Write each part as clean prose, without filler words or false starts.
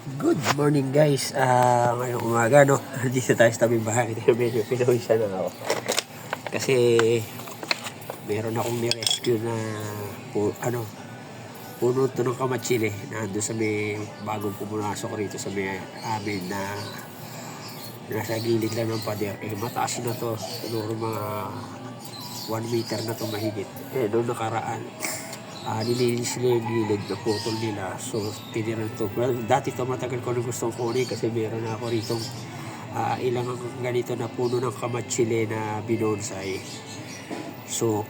Good morning guys. Ngayong umaga no. Dito tayo sa tabing bahay. Medyo pinawisan na ako. Kasi meron akong ni-rescue na puno to ng kamatsili. Nandun sa may bagong pumunasok rito sa may amin na nasa gilid lang ng pader. Mataas na to. Siguro mga 1 meter na to mahigit. Noong nakaraan. Nilinis nila yung gilid na putol nila. So, tiniran to. Well, dati to matagal ko na gustong kunin kasi meron na ako rito ilang ganito na puno ng kamatsili na binonsai. So,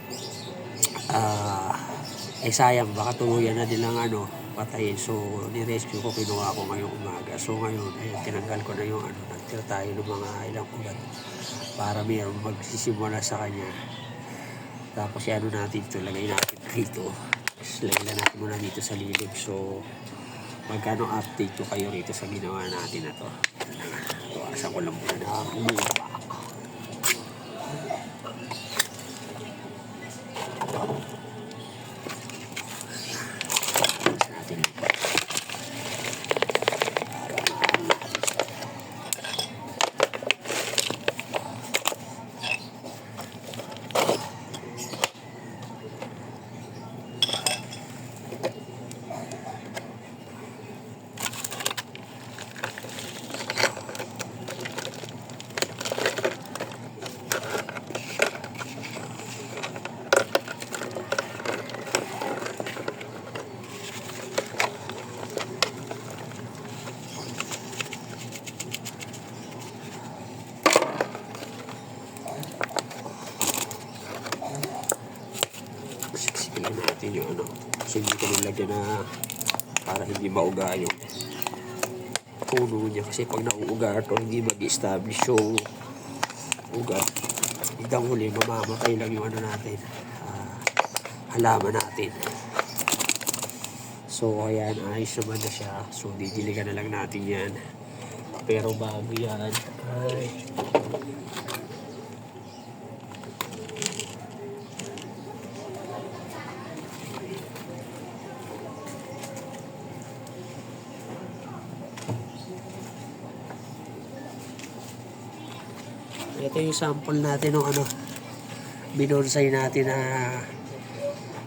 sayang, baka tuluyan na nilang patayin. So, nirescue ko, kinuha ko ngayong umaga. So, ngayon, tinanggal ko na yung nagtira tayo ng mga ilang ugat para mayroon magsisimula sa kanya. Tapos, natin ito, lagay natin dito. Lagyan na natin muna dito sa lilig. So, magkano update ko kayo rito sa ginawa natin na to. Asa ko lang muna na siksikin natin yung so hindi ko nilagyan na para hindi mauga yung puno niya kasi pag nauuga ito hindi mag-establish yung ugat. Hanggang huli mamamatay lang yung natin halaman natin. So ayan, ayos naman na siya. So didiligan na lang natin yan. Pero bago yan ito yung sample natin ng binonsai natin na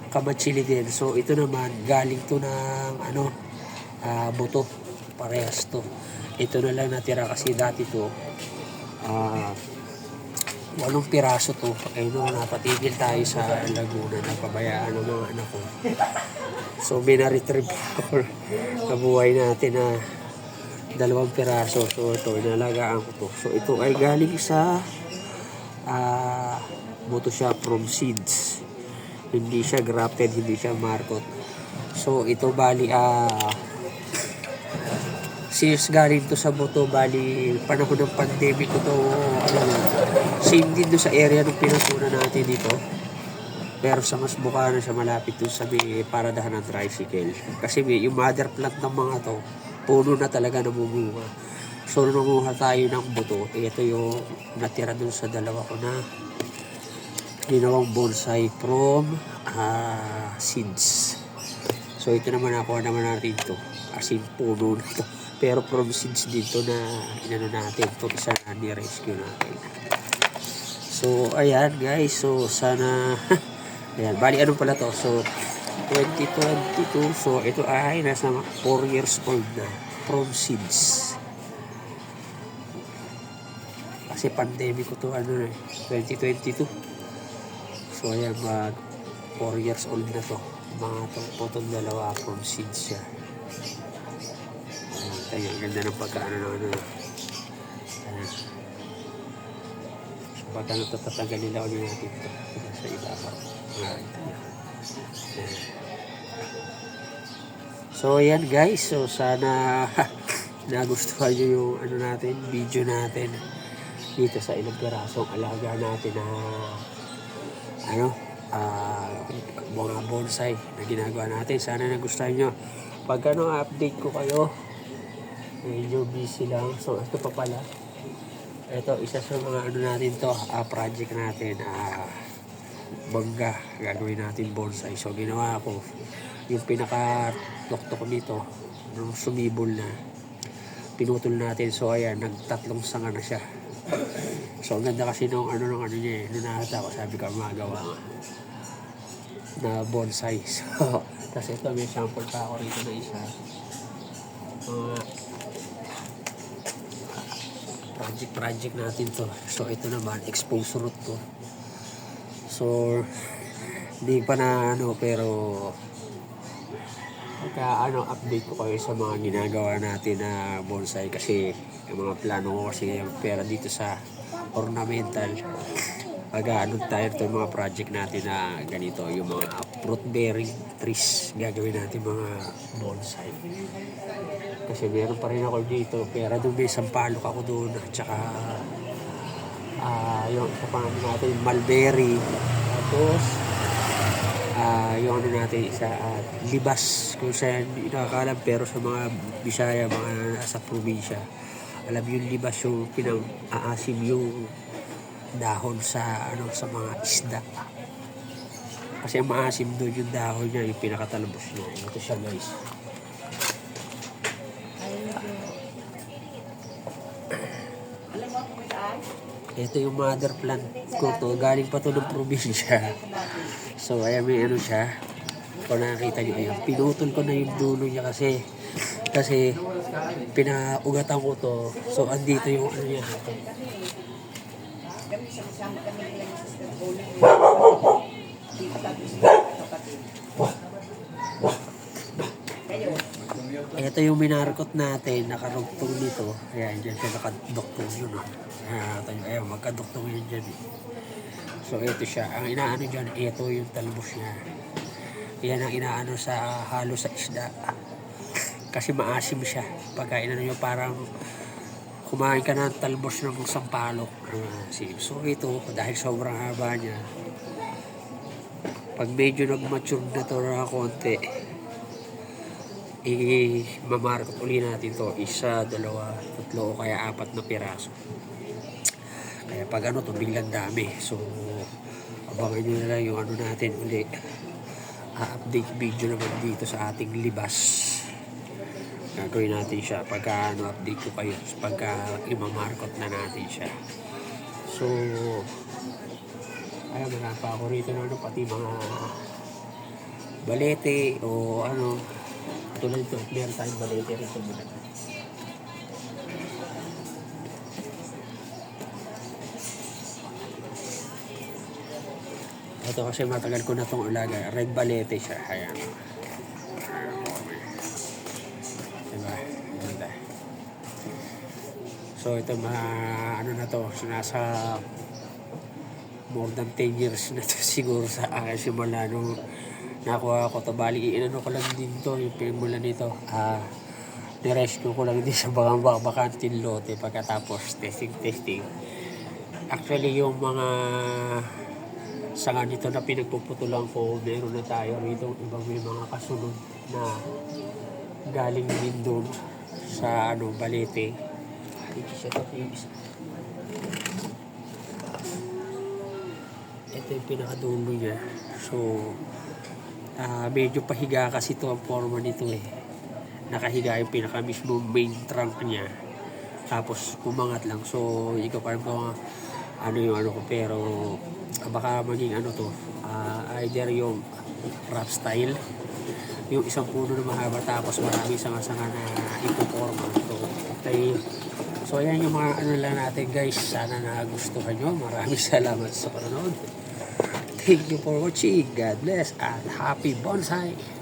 kamatsili din. So ito naman galing to ng buto, parehas to. Ito na lang natira kasi dati to 8 piraso to. Napatigil tayo sa Laguna, napabayaan ng mga anak ko. So minaretrieve ako na buhay natin na 2 piraso. So ito, inalagaan ko to. So ito ay galing sa buto siya from seeds. Hindi siya grafted, hindi siya markot. So ito bali since galing to sa buto, bali panahon ng pandemic ko to same din do sa area ng pinatunan natin dito. Pero sa mas bukana siya, malapit dun sa may paradahan ng tricycle. Kasi yung mother plant ng mga to puno na talaga namumunga. So, nangunguha tayo ng buto. Ito yung natira dun sa dalawa ko na ginawang bonsai from seeds. So, ito naman nakuha naman natin ito. As in, puno na ito. Pero from seeds dito na natin. Ito isa na ni-rescue natin. So, ayan guys. So, sana ayan. Bali, pala to? So, 2022. So, ito ay nasa 4 years old na from seeds. Kasi pandemic ko to 2022. So, ayan, 4 years old na to. Mga potong dalawa from seeds siya. Ayan, ganda ng pagkaano na ayan. So, pagka natatagal nila ulit natin ito. Sa ibabaw. So ayan guys, so sana nagustuhan nyo yung natin, video natin dito sa ilang pirasong alaga natin na mga bonsai na ginagawa natin. Sana nagustuhan nyo. Pag update ko kayo, medyo busy lang. So ito pa pala, ito isa sa mga natin to, project natin, bangga, gagawin natin bonsai. So ginawa ko yung pinaka tuktok nito nung sumibol na, pinutol natin. So ayan, nagtatlong sanga na siya. So ang ganda kasi nung ano niya eh. Nung nakita ko, sabi ko magawa na bonsai. So, tapos ito may sample pa ako rito na isa. Project natin to. So ito naman, exposed root to. So hindi pa na ano, pero update ko kayo sa mga ginagawa natin na bonsai kasi yung mga plano ko kasi yung pera dito sa ornamental. Pag-ano tayo ito mga project natin na ganito, yung mga fruit bearing trees gagawin natin mga bonsai. Kasi meron pa rin ako dito, pera doon may sampalok ako doon at saka yung sa pangano natin mulberry, tapos yung ano natin isa libas kung saan hindi nakakalam, pero sa mga Bisaya, mga nasa probinsya alam yung libas, yung pinang-aasim yung dahon sa ano sa mga isda kasi maasim doon yung dahon niya, yung pinakatalabos niya. Ito siya guys. Ito yung mother plant ko to, galing pa to ng probinsya. So ayan, may ano siya, kung nakakita nyo, ayun, pinutol ko na yung dulo niya kasi pinaugatan ko to. So andito yung ano niya. Ito yung minarkot natin, nakarugtong nito. Ayan, dyan siya nakaduktong yun. Ayan, magkaduktong yun dyan. So ito siya, ang inaano dyan, ito yung talbos niya. Yan ang inaano sa halo sa isda. Kasi maasim siya. Pagka inano nyo, parang kumain ka ng talbos ng sampalok. So ito, dahil sobrang haba niya, pag medyo nag-mature na ito na konti, mamarkot uli natin to, 1, 2, 3 o kaya 4 na piraso. Kaya pag ano to, biglang dami. So abangan nyo na lang yung ano natin uli, update video naman dito sa ating libas. Gagawin natin siya pagka ano, update ko kayo pagka imamarkot na natin siya. So ayun, marami pa ako rito na ano, pati mga balete o ano tulad ito, meron tayong balete rito muna. Ito kasi matagal ko na itong ulaga, red balete siya. Ayan. Diba? Ganda. So ito ano na to, nasa more than 10 years na to siguro sa akin simula nung nakuha ko to. Bali, inano ko lang din to, yung pinagmula nito. Nirescue ko lang din sa bakanting lote pagkatapos testing. Actually, yung mga sanga nito na pinagpuputulan ko, meron na tayo rito. Ibang may mga kasunod na galing din doon sa ano, balete. Ito yung pinakadulo niya. So, medyo pahiga kasi ito ang forma nito eh. Nakahiga yung pinaka mismo main trunk niya. Tapos umangat lang. So, hindi ko parang kung ano yung ano ko. Pero, baka maging ano to. Either yung wrap style. Yung isang puno na mahaba. Tapos maraming sanga-sanga na ipoporma. So, ayan yung mga ano lang natin guys. Sana nagustuhan nyo. Maraming salamat sa panonood. Thank you for watching. God bless and happy bonsai!